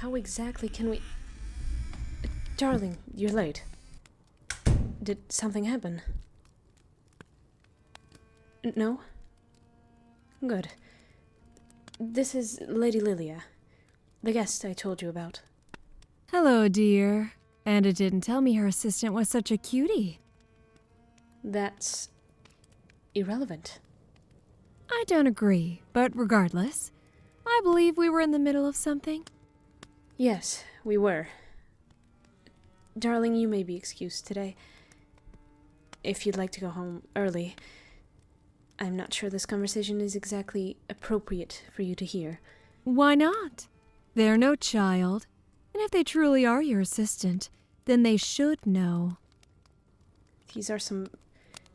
how exactly can we... Darling, you're late. Did something happen? No? Good. This is Lady Lilia, the guest I told you about. Hello, dear. And it didn't tell me her assistant was such a cutie. That's... irrelevant. I don't agree, but regardless, I believe we were in the middle of something. Yes, we were. Darling, you may be excused today. If you'd like to go home early, I'm not sure this conversation is exactly appropriate for you to hear. Why not? They're no child, and if they truly are your assistant, then they should know. These are some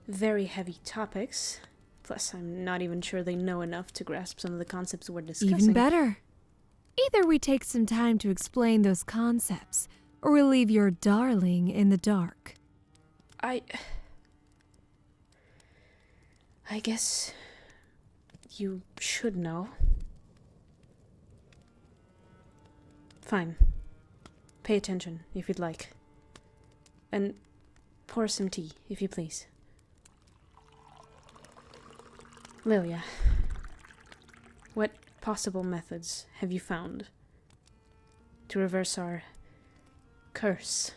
very heavy topics. Plus, I'm not even sure they know enough to grasp some of the concepts we're discussing. Even better. Either we take some time to explain those concepts, or we leave your darling in the dark. I guess you should know. Fine. Pay attention, if you'd like. And pour some tea, if you please. Lilia, what possible methods have you found to reverse our curse?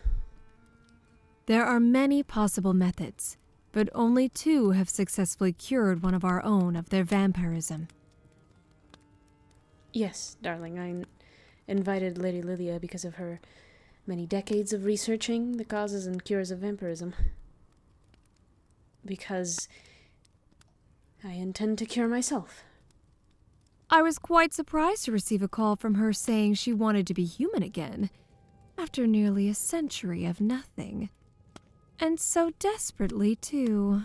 There are many possible methods, but only 2 have successfully cured one of our own of their vampirism. Yes, darling, I invited Lady Lilia because of her many decades of researching the causes and cures of vampirism. Because I intend to cure myself. I was quite surprised to receive a call from her saying she wanted to be human again, after nearly a century of nothing. And so desperately, too.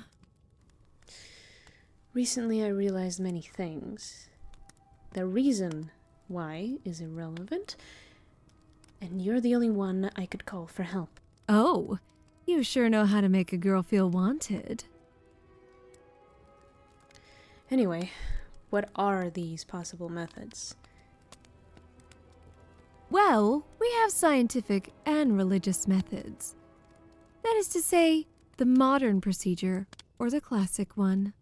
Recently I realized many things. The reason why is irrelevant, and you're the only one I could call for help. Oh, you sure know how to make a girl feel wanted. Anyway, what are these possible methods? Well, we have scientific and religious methods. That is to say, the modern procedure or the classic one.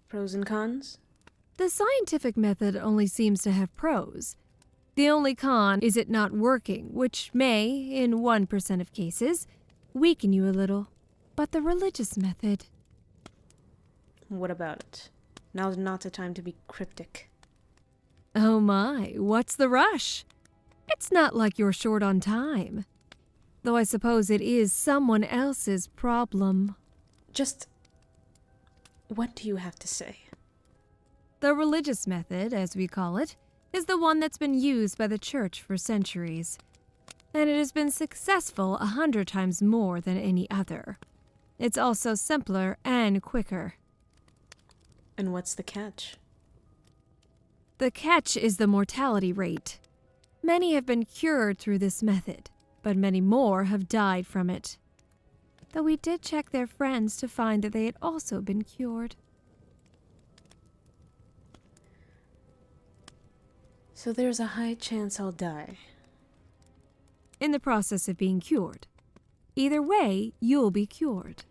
Pros and cons? The scientific method only seems to have pros. The only con is it not working, which may, in 1% of cases, weaken you a little. But the religious method... What about it? Now's not the time to be cryptic. Oh my, what's the rush? It's not like you're short on time. Though I suppose it is someone else's problem. Just... what do you have to say? The religious method, as we call it, is the one that's been used by the church for centuries. And it has been successful 100 times more than any other. It's also simpler and quicker. And what's the catch? The catch is the mortality rate. Many have been cured through this method, but many more have died from it. Though we did check their friends to find that they had also been cured. So there's a high chance I'll die. In the process of being cured. Either way, you'll be cured.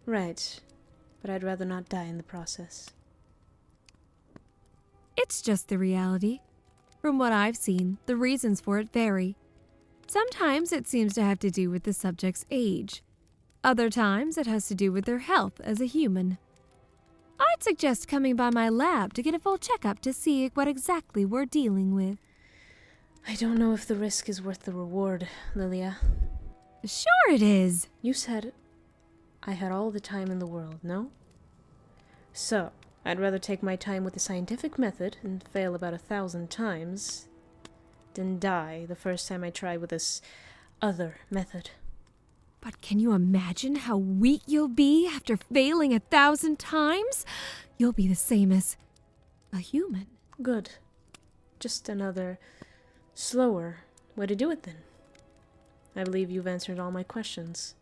Right, but I'd rather not die in the process. It's just the reality. From what I've seen, the reasons for it vary. Sometimes it seems to have to do with the subject's age. Other times it has to do with their health as a human. I'd suggest coming by my lab to get a full checkup to see what exactly we're dealing with. I don't know if the risk is worth the reward, Lilia. Sure it is. You said I had all the time in the world, no? So, I'd rather take my time with the scientific method and fail about 1,000 times than die the first time I try with this other method. But can you imagine how weak you'll be after failing 1,000 times? You'll be the same as a human. Good. Just another slower way to do it then. I believe you've answered all my questions.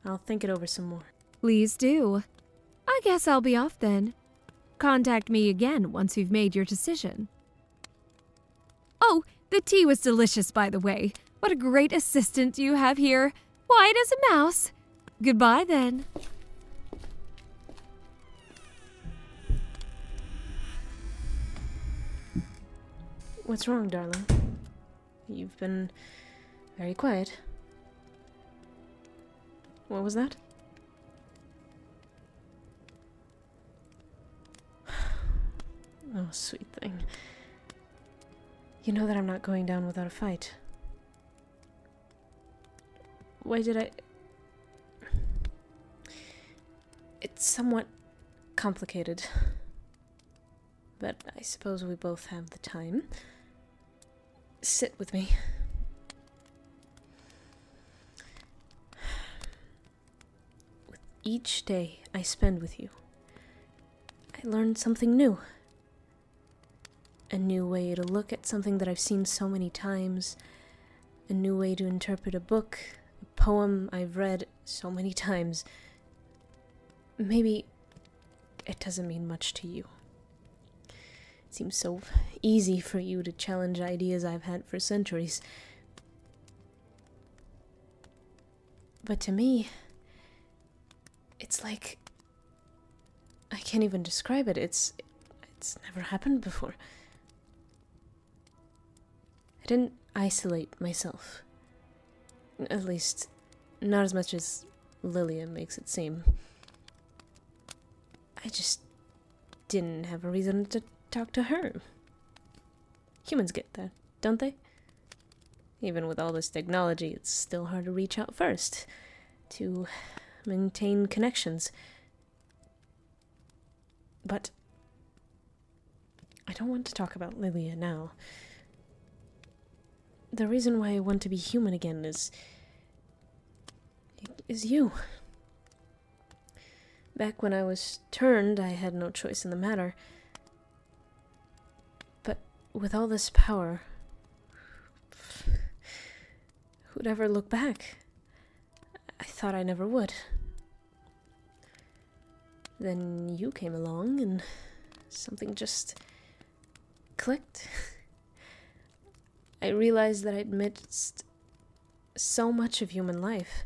I'll think it over some more. Please do. I guess I'll be off then. Contact me again once you've made your decision. The tea was delicious, by the way. What a great assistant you have here. White as a mouse. Goodbye, then. What's wrong, darling? You've been very quiet. What was that? Oh, sweet thing. You know that I'm not going down without a fight. Why did I... It's somewhat complicated. But I suppose we both have the time. Sit with me. With each day I spend with you, I learn something new. A new way to look at something that I've seen so many times. A new way to interpret a book, a poem I've read so many times. Maybe it doesn't mean much to you. It seems so easy for you to challenge ideas I've had for centuries. But to me, it's like... I can't even describe it. It's never happened before. I didn't isolate myself. At least, not as much as Lilia makes it seem. I just didn't have a reason to talk to her. Humans get that, don't they? Even with all this technology, it's still hard to reach out first, to maintain connections. But I don't want to talk about Lilia now. The reason why I want to be human again is you. Back when I was turned, I had no choice in the matter. But with all this power, who'd ever look back? I thought I never would. Then you came along and something just clicked. I realized that I'd missed so much of human life,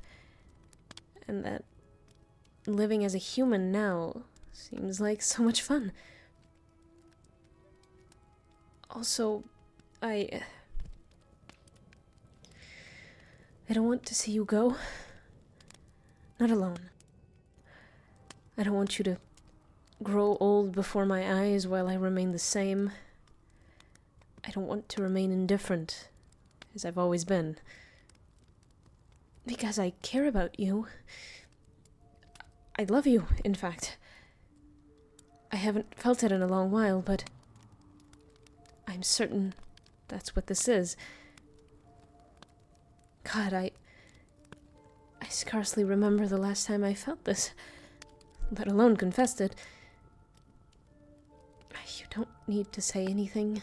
and that living as a human now seems like so much fun. Also, I don't want to see you go. Not alone. I don't want you to grow old before my eyes while I remain the same. I don't want to remain indifferent, as I've always been. Because I care about you. I love you, in fact. I haven't felt it in a long while, but I'm certain that's what this is. God, I scarcely remember the last time I felt this, let alone confessed it. You don't need to say anything.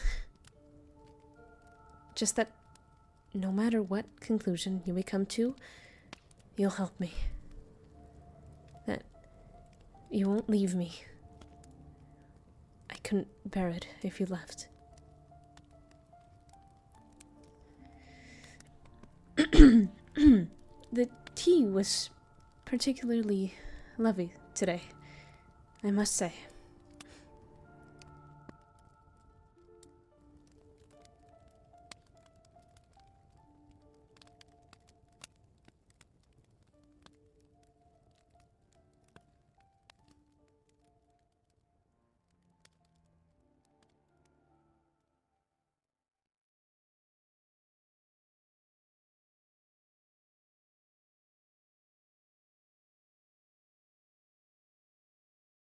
Just that no matter what conclusion you may come to, you'll help me. That you won't leave me. I couldn't bear it if you left. The tea was particularly lovely today, I must say.